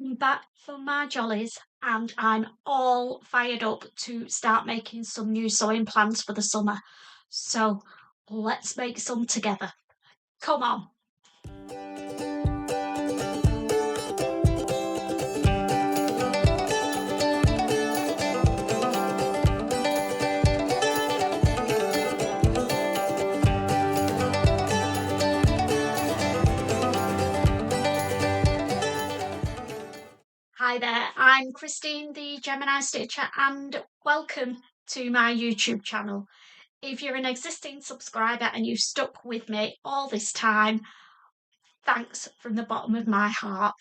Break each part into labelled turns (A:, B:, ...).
A: I'm back from my jollies and I'm all fired up to start making some new sewing plans for the summer. So let's make some together. Come on. Hi there, I'm Christine, the Gemini Stitcher, and welcome to my YouTube channel. If you're an existing subscriber and you've stuck with me all this time, thanks from the bottom of my heart.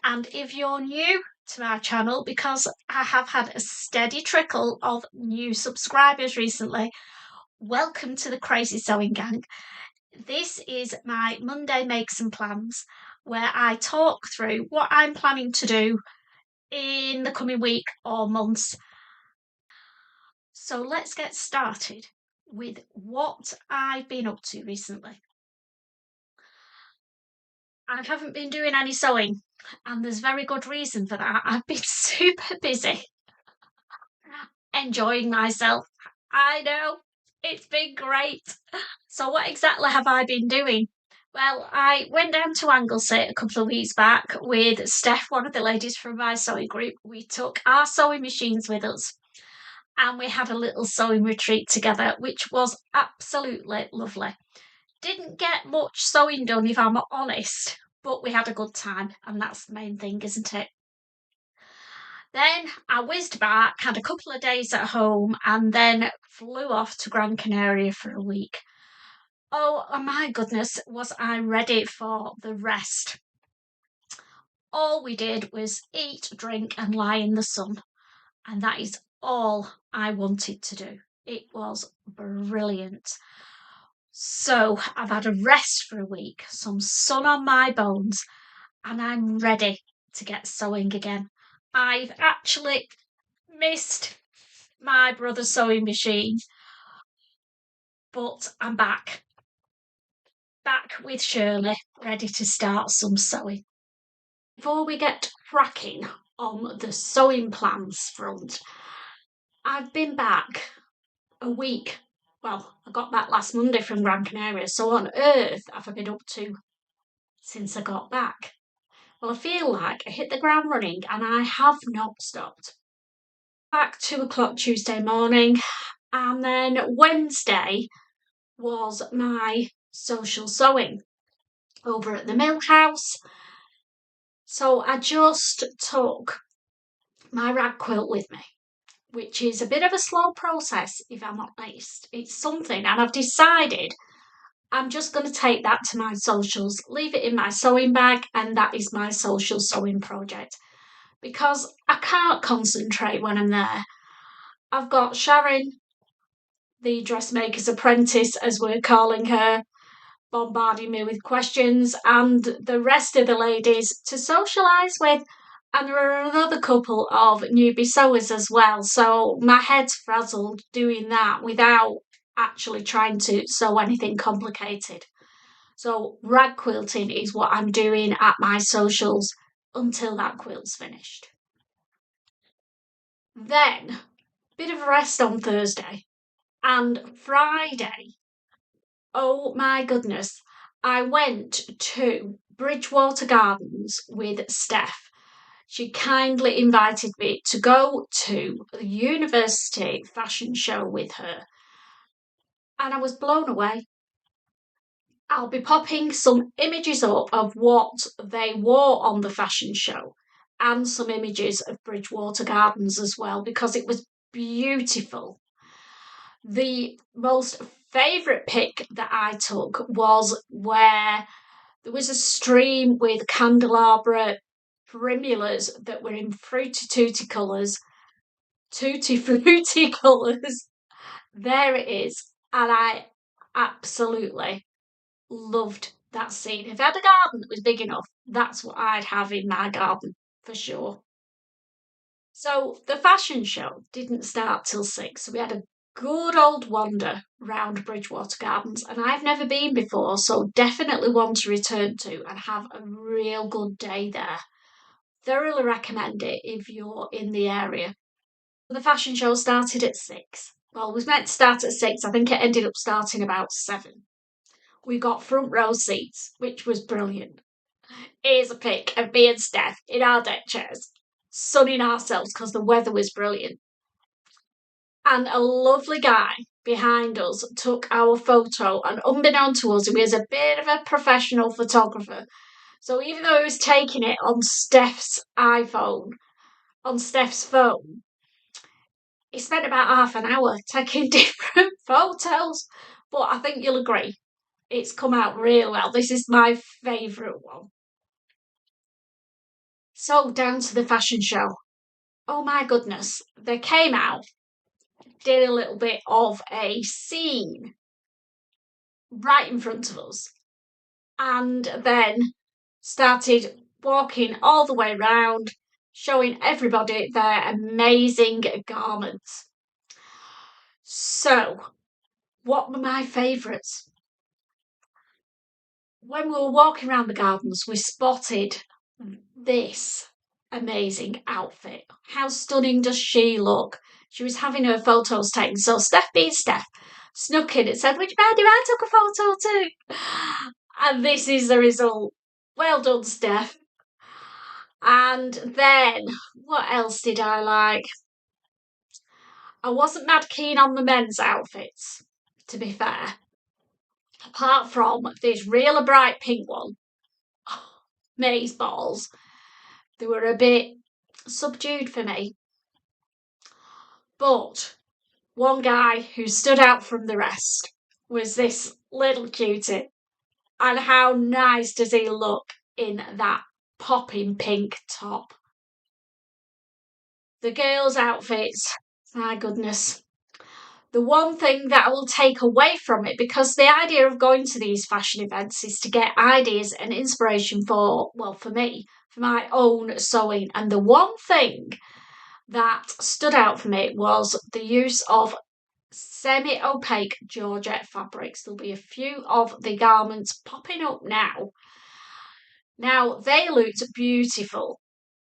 A: And if you're new to my channel, because I have had a steady trickle of new subscribers recently, welcome to the Crazy Sewing Gang. This is my Monday Makes and Plans, where I talk through what I'm planning to do in the coming week or months. So let's get started with what I've been up to recently. I haven't been doing any sewing, and there's very good reason for that. I've been super busy enjoying myself. I know, it's been great. So what exactly have I been doing? Well, I went down to Anglesey a couple of weeks back with Steph, one of the ladies from my sewing group. We took our sewing machines with us and we had a little sewing retreat together, which was absolutely lovely. Didn't get much sewing done, if I'm honest, but we had a good time, and that's the main thing, isn't it? Then I whizzed back, had a couple of days at home, and then flew off to Gran Canaria for a week. Oh my goodness, was I ready for the rest. All we did was eat, drink, and lie in the sun, and that is all I wanted to do. It was brilliant. So I've had a rest for a week, some sun on my bones, and I'm ready to get sewing again. I've actually missed my brother's sewing machine, but I'm back with Shirley, ready to start some sewing. Before we get cracking on the sewing plans front, I've been back a week. Well, I got back last Monday from Gran Canaria, so on earth have I been up to since I got back? Well, I feel like I hit the ground running and I have not stopped. Back 2 o'clock Tuesday morning, and then Wednesday was my social sewing over at the MILLHOUSE. So I just took my rag quilt with me, which is a bit of a slow process, if I'm honest. It's something, and I've decided I'm just going to take that to my socials, leave it in my sewing bag, and that is my social sewing project, because I can't concentrate when I'm there. I've got Sharon, the dressmaker's apprentice, as we're calling her, bombarding me with questions, and the rest of the ladies to socialise with. And there are another couple of newbie sewers as well, so my head's frazzled doing that without actually trying to sew anything complicated. So rag quilting is what I'm doing at my socials until that quilt's finished. Then, bit of a rest on Thursday, and Friday, oh my goodness, I went to Bridgewater Gardens with Steph. She kindly invited me to go to the university fashion show with her, and I was blown away. I'll be popping some images up of what they wore on the fashion show and some images of Bridgewater Gardens as well, because it was beautiful. The most favourite pic that I took was where there was a stream with candelabra primulas that were in fruity tooty colours, tutti fruity colours. There it is, and I absolutely loved that scene. If I had a garden that was big enough, that's what I'd have in my garden for sure. So the fashion show didn't start till 6, so we had a good old wander round Bridgewater Gardens, and I've never been before, so definitely one to return to and have a real good day there. Thoroughly recommend it if you're in the area. The fashion show started at 6. Well, it was meant to start at 6. I think it ended up starting about 7. We got front row seats, which was brilliant. Here's a pic of me and Steph in our deck chairs, sunning ourselves because the weather was brilliant. And a lovely guy behind us took our photo, and unbeknown to us, he was a bit of a professional photographer. So even though he was taking it on Steph's iPhone, on Steph's phone, he spent about half an hour taking different photos. But I think you'll agree, it's come out really well. This is my favourite one. So down to the fashion show. Oh my goodness, they came out, did a little bit of a scene right in front of us, and then started walking all the way around, showing everybody their amazing garments. So, what were my favourites? When we were walking around the gardens, we spotted this amazing outfit. How stunning does she look? She was having her photos taken. So Steph being Steph snuck in and said, would you mind if I took a photo too? And this is the result. Well done, Steph. And then, what else did I like? I wasn't mad keen on the men's outfits, to be fair. Apart from this really bright pink one. Oh, maze balls. They were a bit subdued for me. But one guy who stood out from the rest was this little cutie. And how nice does he look in that popping pink top? The girls' outfits, my goodness. The one thing that I will take away from it, because the idea of going to these fashion events is to get ideas and inspiration for, well, for me, for my own sewing. And the one thing that stood out for me was the use of semi-opaque georgette fabrics. There'll be a few of the garments popping up now. Now, they looked beautiful,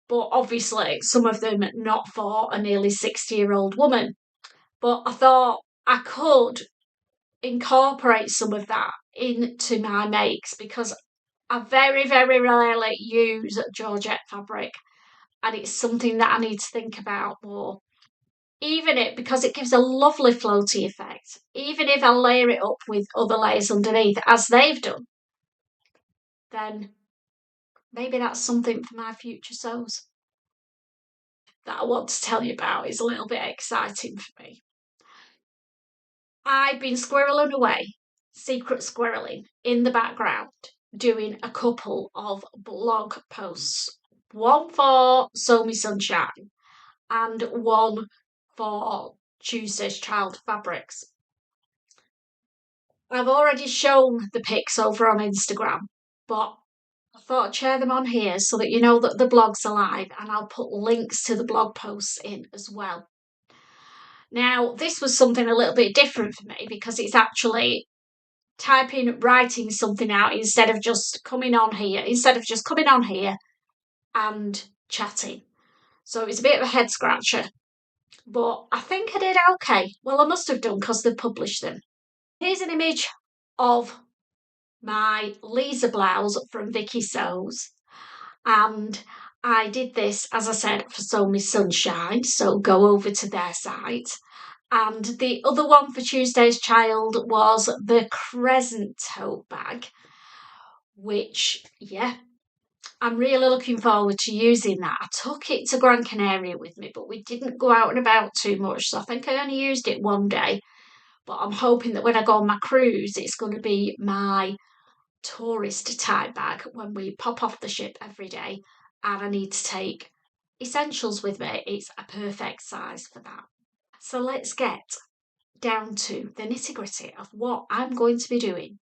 A: but obviously some of them not for a nearly 60-year-old woman. But I thought I could incorporate some of that into my makes because I very, very rarely use georgette fabric, and it's something that I need to think about more. Even it, because it gives a lovely floaty effect, even if I layer it up with other layers underneath, as they've done, then maybe that's something for my future sews that I want to tell you about. It's a little bit exciting for me. I've been squirreling away, secret squirreling in the background, doing a couple of blog posts. One for Sew Me Sunshine and one for Tuesday's Child Fabrics. I've already shown the pics over on Instagram, but I thought I'd share them on here so that you know that the blog's alive, and I'll put links to the blog posts in as well. Now, this was something a little bit different for me because it's actually writing something out instead of just coming on here and chatting. So it's a bit of a head scratcher, but I think I did okay. Well, I must have done because they published them. Here's an image of my Lisa blouse from Vicky Sews, and I did this, as I said, for Sew Me Sunshine, so go over to their site. And the other one for Tuesday's Child was the Crescent tote bag, which, yeah, I'm really looking forward to using that. I took it to Gran Canaria with me, but we didn't go out and about too much, so I think I only used it one day. But I'm hoping that when I go on my cruise, it's going to be my tourist type bag when we pop off the ship every day, and I need to take essentials with me. It's a perfect size for that. So let's get down to the nitty-gritty of what I'm going to be doing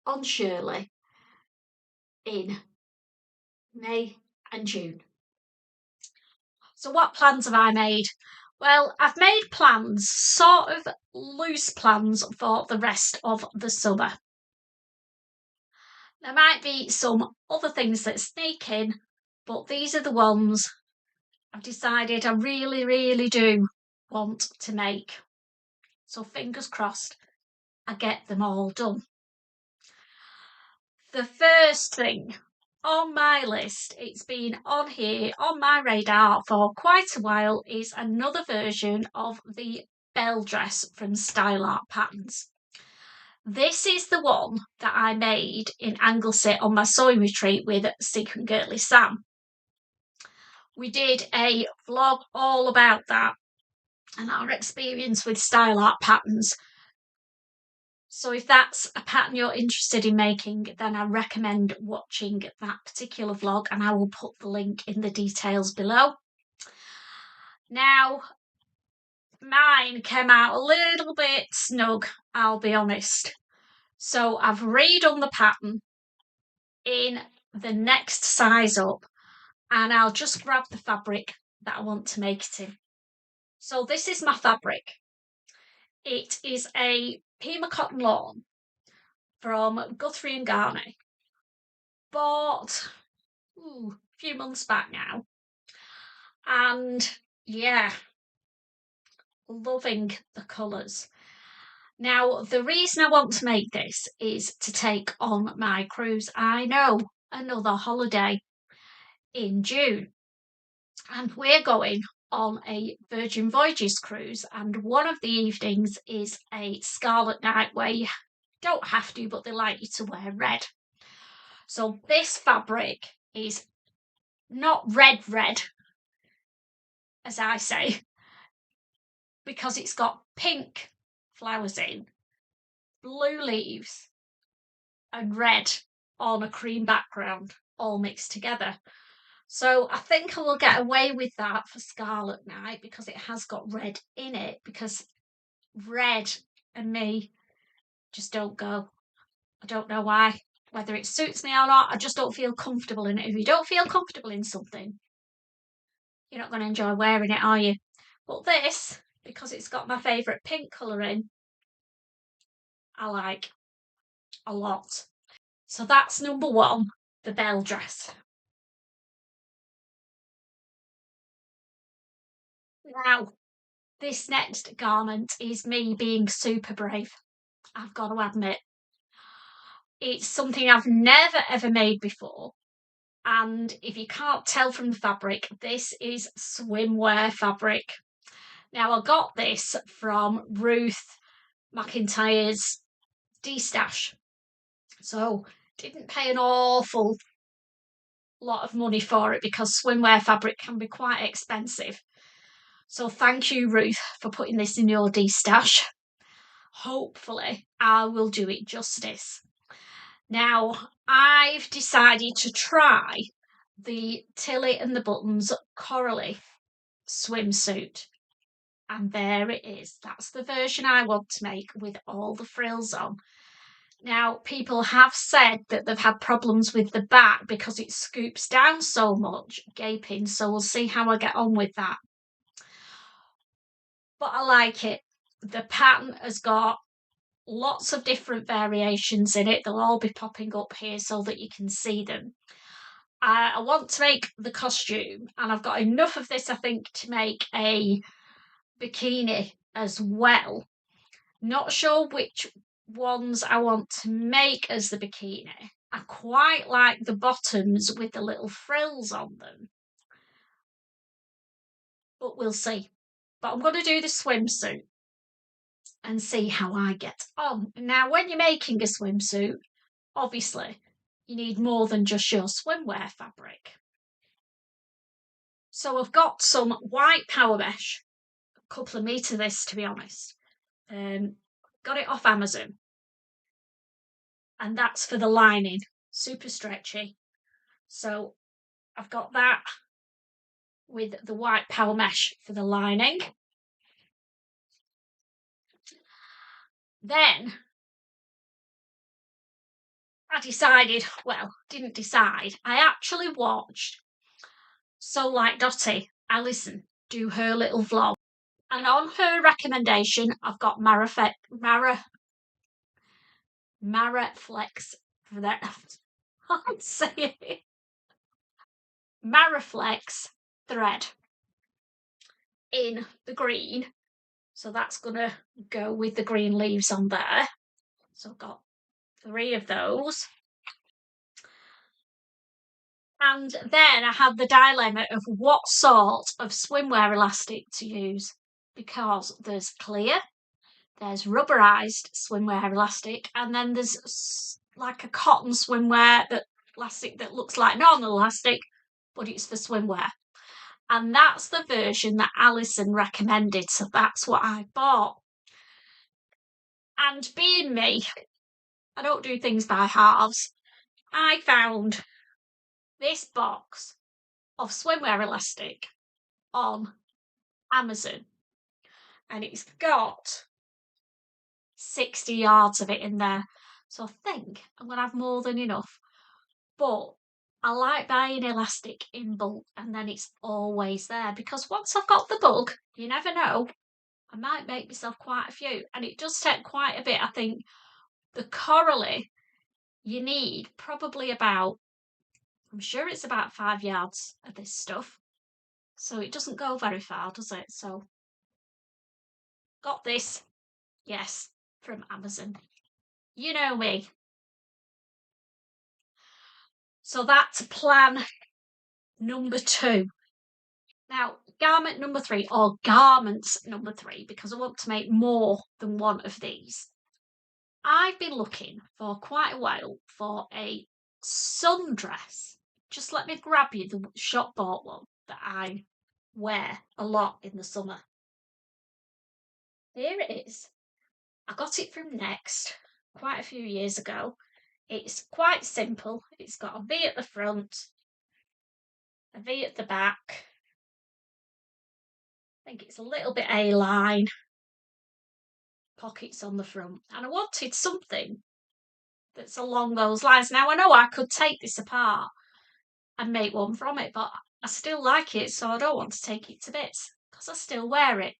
A: on Shirley in May and June. So what plans have I made? Well, I've made plans, sort of loose plans for the rest of the summer. There might be some other things that sneak in, but these are the ones I've decided I really, really do want to make. So fingers crossed I get them all done. The first thing on my list, it's been on here on my radar for quite a while, is another version of the Belle dress from Style Art Patterns. This is the one that I made in Anglesey on my sewing retreat with Secret Girly Sam. We did a vlog all about that and our experience with Style Art Patterns. So if that's a pattern you're interested in making, then I recommend watching that particular vlog, and I will put the link in the details below. Now, mine came out a little bit snug, I'll be honest. So I've redone the pattern in the next size up, and I'll just grab the fabric that I want to make it in. So this is my fabric. It is a Pima cotton lawn from Guthrie and Garney. Bought a few months back now. And yeah, loving the colours. Now, the reason I want to make this is to take on my cruise. I know, another holiday in June. And we're going on a Virgin Voyages cruise, and one of the evenings is a Scarlet Night where you don't have to, but they like you to wear red. So this fabric is not red, as I say, because it's got pink flowers in, blue leaves, and red on a cream background, all mixed together. So I think I will get away with that for Scarlet Night because it has got red in it, because red and me just don't go. I don't know why, whether it suits me or not, I just don't feel comfortable in it. If you don't feel comfortable in something, you're not going to enjoy wearing it, are you? But this, because it's got my favourite pink colour in, I like a lot. So that's number one, the Belle dress. Now, this next garment is me being super brave, I've got to admit. It's something I've never ever made before. And if you can't tell from the fabric, this is swimwear fabric. Now, I got this from Ruth McIntyre's D-Stash. So, didn't pay an awful lot of money for it because swimwear fabric can be quite expensive. So thank you, Ruth, for putting this in your D-Stash. Hopefully, I will do it justice. Now, I've decided to try the Tilly and the Buttons Coralie swimsuit. And there it is. That's the version I want to make with all the frills on. Now, people have said that they've had problems with the back because it scoops down so much, gaping, so we'll see how I get on with that. But I like it. The pattern has got lots of different variations in it. They'll all be popping up here so that you can see them. I want to make the costume, and I've got enough of this, I think, to make a bikini as well. Not sure which ones I want to make as the bikini. I quite like the bottoms with the little frills on them, but we'll see. But I'm going to do the swimsuit and see how I get on. Now, when you're making a swimsuit, obviously you need more than just your swimwear fabric. So I've got some white power mesh, a couple of meters of this, to be honest. Got it off Amazon, and that's for the lining, super stretchy. So I've got that with the white power mesh for the lining. Then I decided, well, didn't decide, I actually watched So Like Dotty, Alison, do her little vlog. And on her recommendation, I've got Maraflex for that. I can't say it. Mariflex thread in the green. So that's going to go with the green leaves on there. So I've got 3 of those. And then I had the dilemma of what sort of swimwear elastic to use, because there's clear, there's rubberized swimwear elastic, and then there's like a cotton swimwear elastic that looks like normal elastic, but it's for swimwear. And that's the version that Alison recommended, so that's what I bought. And being me, I don't do things by halves. I found this box of swimwear elastic on Amazon, and it's got 60 yards of it in there. So I think I'm going to have more than enough. But I like buying elastic in bulk, and then it's always there, because once I've got the bulk, you never know, I might make myself quite a few. And it does take quite a bit. I think the Coralie, you need probably about, I'm sure it's about 5 yards of this stuff. So it doesn't go very far, does it? So got this, yes, from Amazon. You know me. So that's plan number 2. Now, garment number 3, or garments number 3, because I want to make more than one of these. I've been looking for quite a while for a sundress. Just let me grab you the shop bought one that I wear a lot in the summer. Here it is. I got it from Next quite a few years ago. It's quite simple. It's got a V at the front, a V at the back. I think it's a little bit A-line. Pockets on the front. And I wanted something that's along those lines. Now, I know I could take this apart and make one from it, but I still like it, so I don't want to take it to bits, because I still wear it.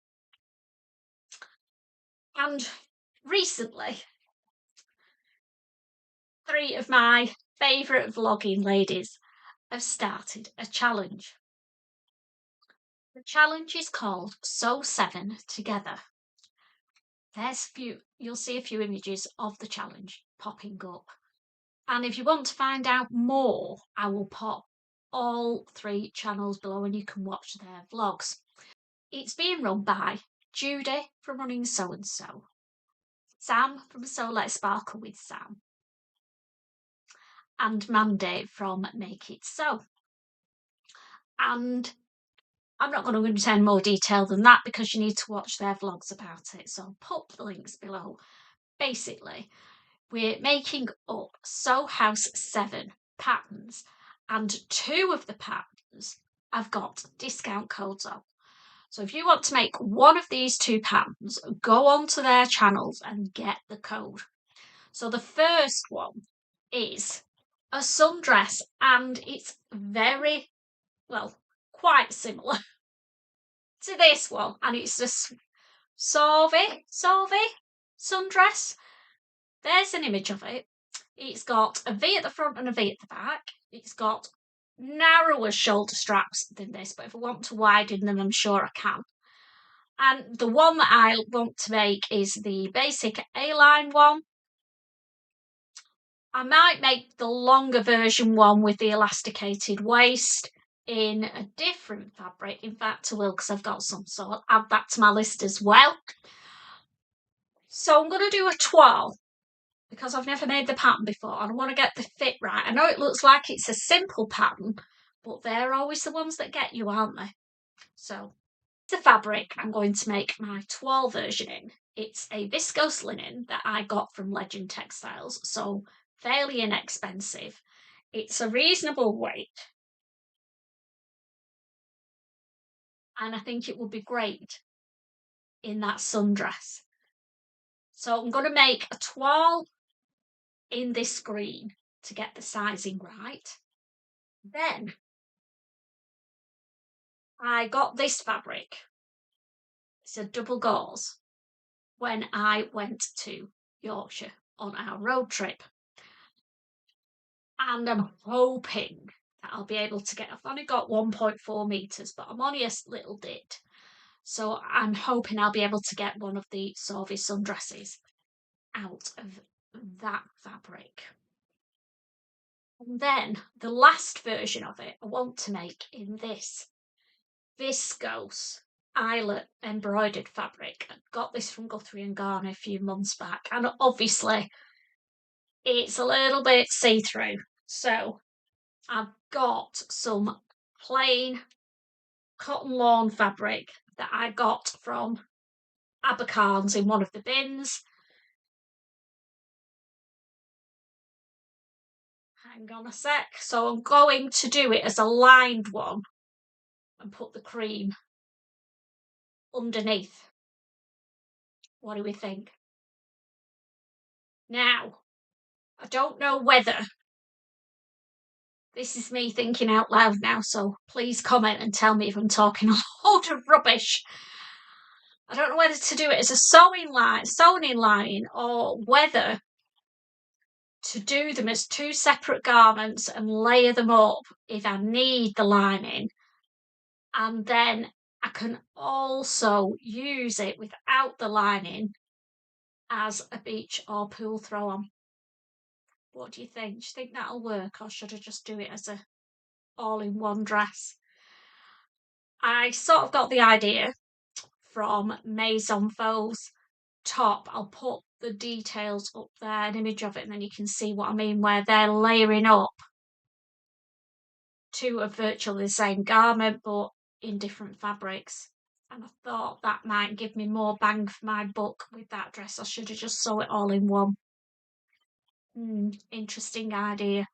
A: And recently, 3 of my favourite vlogging ladies have started a challenge. The challenge is called Sew 7 Together. You'll see a few images of the challenge popping up. And if you want to find out more, I will pop all 3 channels below and you can watch their vlogs. It's being run by Judy from Running So and So, Sam from So Let's Sparkle with Sam, and Mandy from Make It So. And I'm not going to go into any more detail than that, because you need to watch their vlogs about it, so I'll pop the links below. Basically, we're making up Sew House 7 patterns, and 2 of the patterns I've got discount codes on. So if you want to make one of these 2 patterns, go onto their channels and get the code. So the first one is a sundress, and it's very, well, quite similar to this one, and it's a Sauvie sundress. There's an image of it. It's got a V at the front and a V at the back. It's got narrower shoulder straps than this, but if I want to widen them, I'm sure I can. And the one that I want to make is the basic A-line one. I might make the longer version one with the elasticated waist in a different fabric. In fact, I will, because I've got some, so I'll add that to my list as well. So I'm going to do a toile, because I've never made the pattern before and I want to get the fit right. I know it looks like it's a simple pattern, but they're always the ones that get you, aren't they? So the fabric I'm going to make my toile version in. It's a viscose linen that I got from Legend Textiles, so fairly inexpensive. It's a reasonable weight, and I think it would be great in that sundress. So I'm going to make a toile in this green to get the sizing right. Then I got this fabric. It's a double gauze when I went to Yorkshire on our road trip. And I'm hoping that I'll be able to get. I've only got 1.4 metres, but I'm only a little dit. So I'm hoping I'll be able to get one of the Sauvie sundresses out of that fabric. And then the last version of it I want to make in this viscose eyelet embroidered fabric. I got this from Guthrie and Garner a few months back, and obviously it's a little bit see-through. So I've got some plain cotton lawn fabric that I got from Abercarn's in one of the bins. Hang on a sec. So I'm going to do it as a lined one and put the cream underneath. What do we think? Now, I don't know whether this is me thinking out loud now, so please comment and tell me if I'm talking a load of rubbish. I don't know whether to do it as a sewn-in lining, or whether to do them as two separate garments and layer them up if I need the lining, and then I can also use it without the lining as a beach or pool throw on. What do you think? Do you think that'll work, or should I just do it as a all-in-one dress? I sort of got the idea from Maison Faux's top. I'll put the details up there, an image of it, and then you can see what I mean, where they're layering up two of virtually the same garment but in different fabrics. And I thought that might give me more bang for my buck with that dress. I should have just sew it all in one. Interesting idea.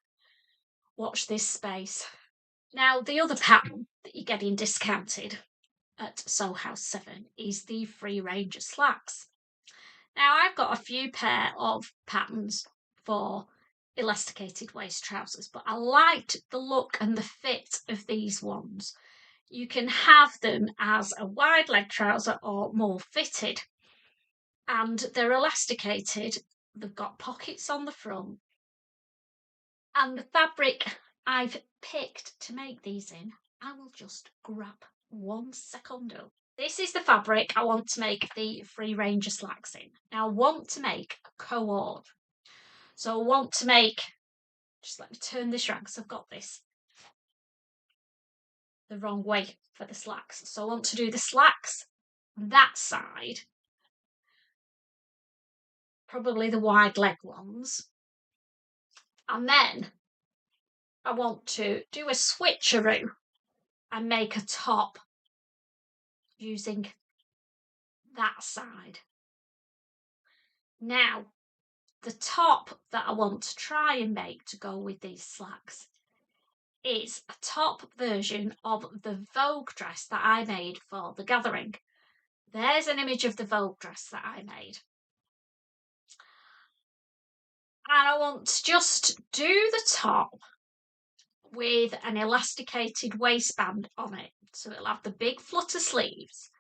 A: Watch this space. Now, the other pattern that you're getting discounted at Sew House 7 is the free range of slacks. Now, I've got a few pair of patterns for elasticated waist trousers, but I liked the look and the fit of these ones. You can have them as a wide leg trouser or more fitted, and they're elasticated. They've got pockets on the front, and the fabric I've picked to make these in, I will just grab 1 secondo. This is the fabric I want to make the free range of slacks in. Now I want to make a cord. So I want to make, just let me turn this around because I've got this the wrong way for the slacks. So I want to do the slacks that side, probably the wide leg ones. And then I want to do a switcheroo and make a top using that side. Now, the top that I want to try and make to go with these slacks is a top version of the Vogue dress that I made for the gathering. There's an image of the Vogue dress that I made. And I want to just do the top with an elasticated waistband on it. So it'll have the big flutter sleeves.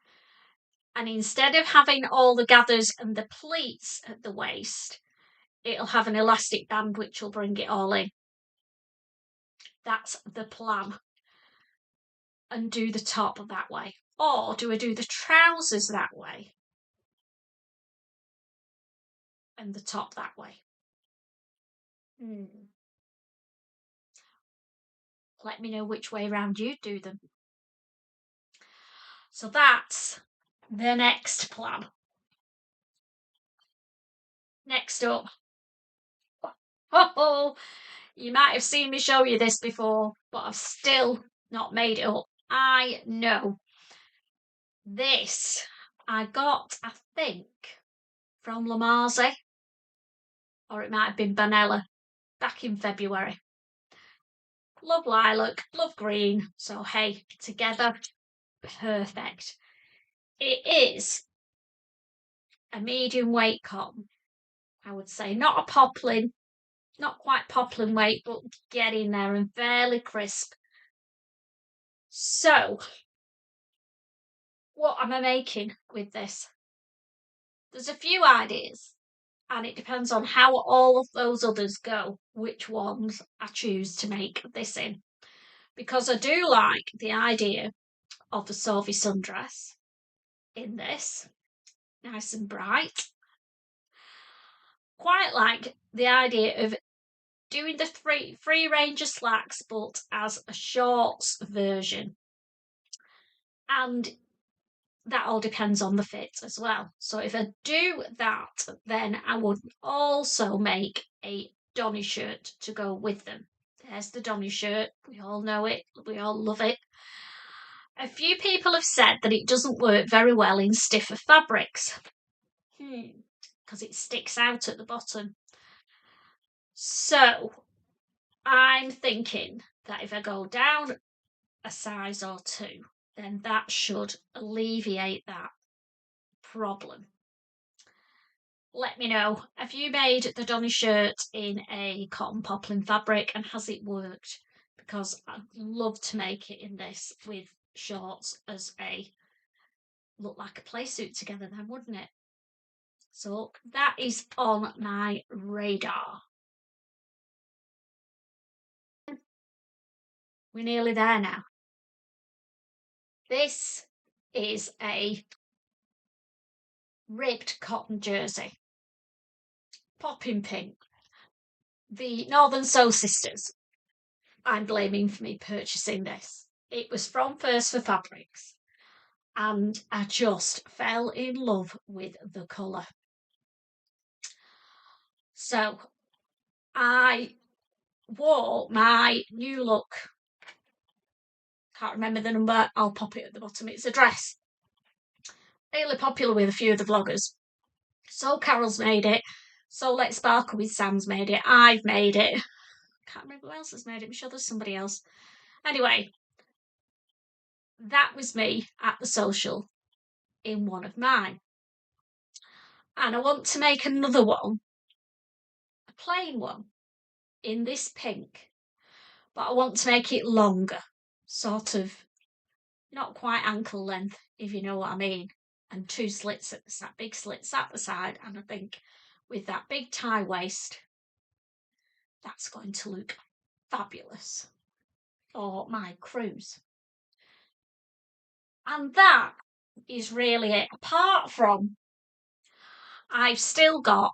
A: And instead of having all the gathers and the pleats at the waist, it'll have an elastic band which will bring it all in. That's the plan. And do the top that way. Or do I do the trousers that way and the top that way? Let me know which way around you do them. So that's the next plan. Next up. Oh, you might have seen me show you this before, but I've still not made it up. I know. This I got, I think, from Lamarze, or it might have been Banella, back in February. Love lilac, love green, so hey, together, perfect. It is a medium weight cotton, I would say. Not a poplin, not quite poplin weight, but getting there and fairly crisp. So, what am I making with this? There's a few ideas, and it depends on how all of those others go, which ones I choose to make this in. because I do like the idea of the Sauvie sundress in this, nice and bright. Quite like the idea of doing the free range of slacks, but as a shorts version. And that all depends on the fit as well. So if I do that, then I would also make a Donny shirt to go with them. There's the Donny shirt. We all know it. We all love it. A few people have said that it doesn't work very well in stiffer fabrics. Because it sticks out at the bottom. So I'm thinking that if I go down a size or two, then that should alleviate that problem. Let me know, have you made the Donny shirt in a cotton poplin fabric and has it worked? Because I'd love to make it in this with shorts as a look like a play suit together then, wouldn't it? So that is on my radar. We're nearly there now. This is a ribbed cotton jersey, popping pink. The Northern Sew Sisters, I'm blaming for me purchasing this. It was from First for Fabrics, and I just fell in love with the colour. So I wore my new look, can't remember the number, I'll pop it at the bottom. It's a dress, really popular with a few of the vloggers. So Carol's made it, so Let's Sparkle with Sam's made it, I've made it, can't remember who else has made it, I'm sure there's somebody else. Anyway, that was me at the social in one of mine. And I want to make another one, a plain one, in this pink, but I want to make it longer, sort of not quite ankle length, if you know what I mean, and two slits at the side, big slits at the side, and I think with that big tie waist, that's going to look fabulous for my cruise. And that is really it. Apart from, I've still got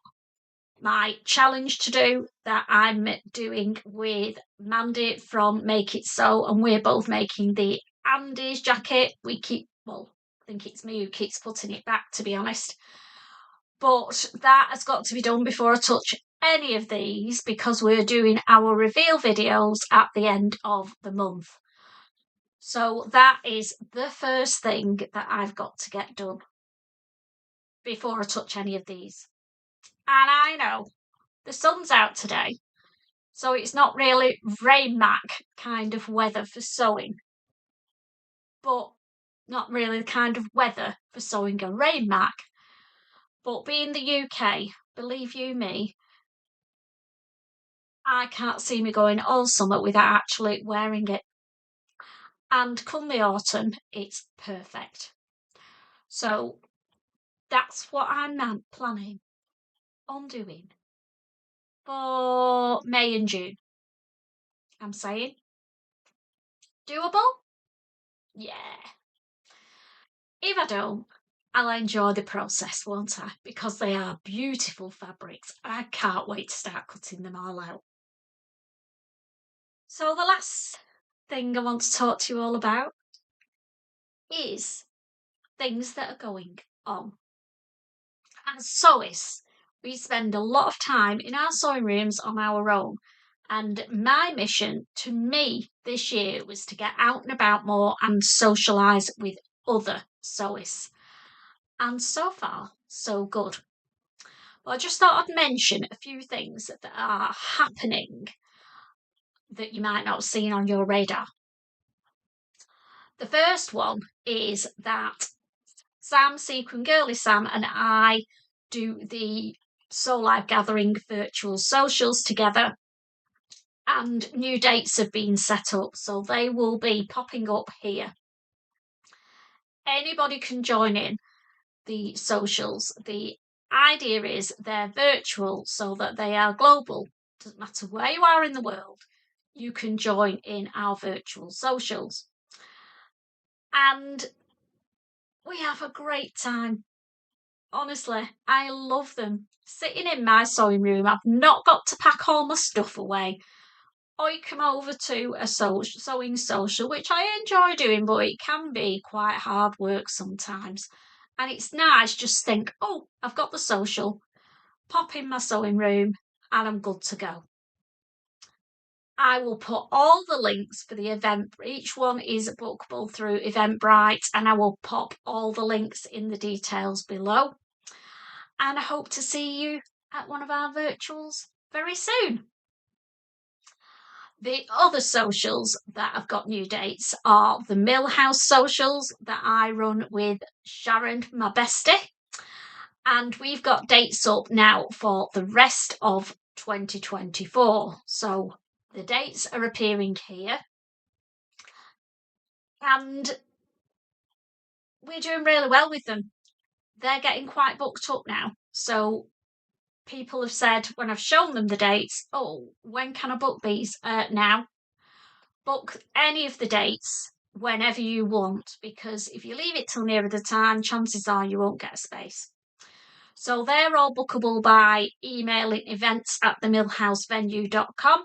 A: my challenge to do that I'm doing with Mandy from Make It Sew, and we're both making the Andy's jacket. I think it's me who keeps putting it back, to be honest. But that has got to be done before I touch any of these, because we're doing our reveal videos at the end of the month. So that is the first thing that I've got to get done before I touch any of these. And I know the sun's out today, so it's not really rain mac kind of weather for sewing, but not really the kind of weather for sewing a rain mac. But being the UK, believe you me, I can't see me going all summer without actually wearing it. And come the autumn, it's perfect. So that's what I'm planning on doing for May and June. I'm saying doable? Yeah. If I don't, I'll enjoy the process, won't I? Because they are beautiful fabrics. I can't wait to start cutting them all out. So the last thing I want to talk to you all about is things that are going on. As sewists, we spend a lot of time in our sewing rooms on our own, and my mission to me this year was to get out and about more and socialise with other sewists. And so far, so good. But I just thought I'd mention a few things that are happening that you might not have seen on your radar. The first one is that Sam, Sequin Girly Sam, and I do the Sew Live Gathering virtual socials together, and new dates have been set up, so they will be popping up here. Anybody can join in the socials. The idea is they're virtual so that they are global. Doesn't matter where you are in the world, you can join in our virtual socials. And we have a great time. Honestly, I love them. Sitting in my sewing room, I've not got to pack all my stuff away. I come over to a sewing social, which I enjoy doing, but it can be quite hard work sometimes. And it's nice just think, oh, I've got the social, pop in my sewing room, and I'm good to go. I will put all the links for the event. Each one is bookable through Eventbrite, and I will pop all the links in the details below. And I hope to see you at one of our virtuals very soon. The other socials that have got new dates are the MILLHOUSE socials that I run with Sharon, my bestie. And we've got dates up now for the rest of 2024. So the dates are appearing here. And we're doing really well with them. They're getting quite booked up now. So people have said when I've shown them the dates, oh, when can I book these? Now. Book any of the dates whenever you want, because if you leave it till nearer the time, chances are you won't get a space. So they're all bookable by emailing events@themillhousevenue.com.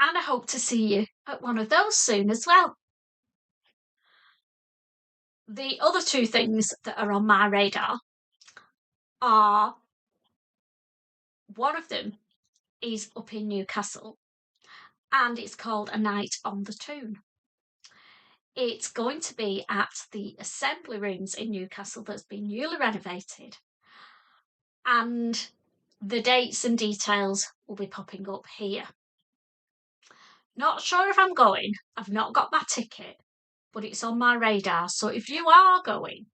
A: And I hope to see you at one of those soon as well. The other two things that are on my radar are, one of them is up in Newcastle, and it's called A Night on the TOON. It's going to be at the Assembly Rooms in Newcastle that's been newly renovated. And the dates and details will be popping up here. Not sure if I'm going. I've not got my ticket, but it's on my radar. So if you are going,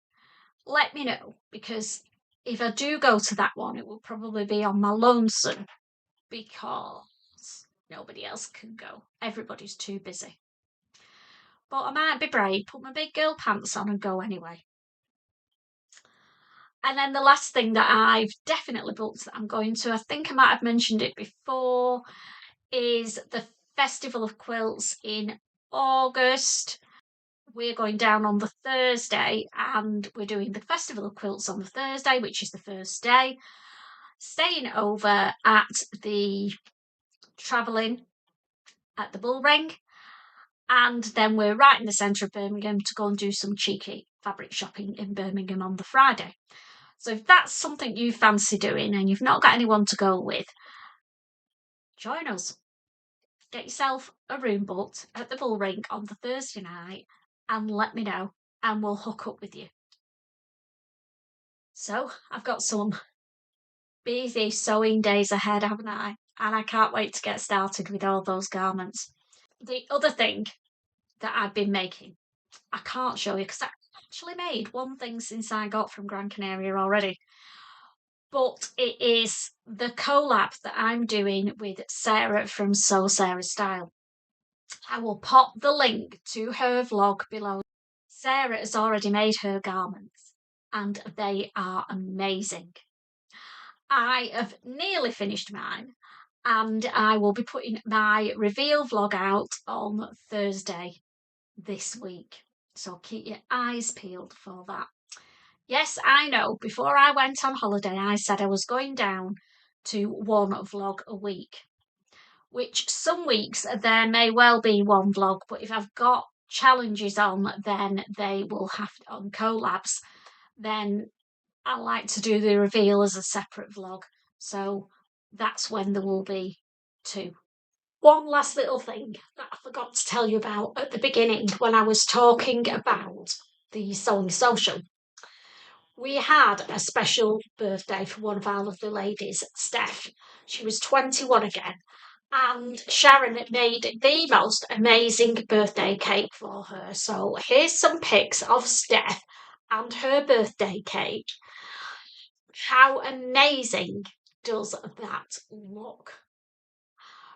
A: let me know, because if I do go to that one, it will probably be on my lonesome because nobody else can go. Everybody's too busy. But I might be brave, put my big girl pants on and go anyway. And then the last thing that I've definitely booked that I'm going to, I think I might have mentioned it before, is the Festival of Quilts in August. We're going down on the Thursday, and we're doing the Festival of Quilts on the Thursday, which is the first day. Staying over at the Travelling at the Bullring. And then we're right in the centre of Birmingham to go and do some cheeky fabric shopping in Birmingham on the Friday. So if that's something you fancy doing and you've not got anyone to go with, join us. Get yourself a room booked at the Bullring on the Thursday night and let me know, and we'll hook up with you. So I've got some busy sewing days ahead, haven't I? And I can't wait to get started with all those garments. The other thing that I've been making, I can't show you because I actually made one thing since I got from Gran Canaria already. But it is the collab that I'm doing with Sarah from Sew Sarah Style. I will pop the link to her vlog below. Sarah has already made her garments and they are amazing. I have nearly finished mine, and I will be putting my reveal vlog out on Thursday this week. So keep your eyes peeled for that. Yes, I know, before I went on holiday, I said I was going down to one vlog a week, which some weeks there may well be one vlog, but if I've got challenges on, then they will have to, on collabs, then I like to do the reveal as a separate vlog. So that's when there will be two. One last little thing that I forgot to tell you about at the beginning when I was talking about the sewing social. We had a special birthday for one of our lovely ladies, Steph. She was 21 again. And Sharon had made the most amazing birthday cake for her. So here's some pics of Steph and her birthday cake. How amazing does that look?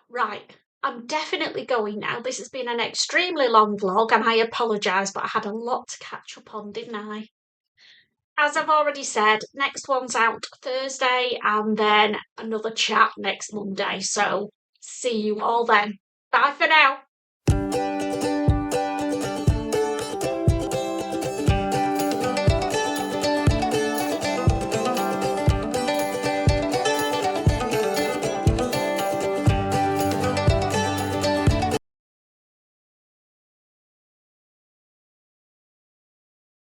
A: Right, I'm definitely going now. This has been an extremely long vlog and I apologise, but I had a lot to catch up on, didn't I? As I've already said, next one's out Thursday and then another chat next Monday. So See you all then. Bye for now.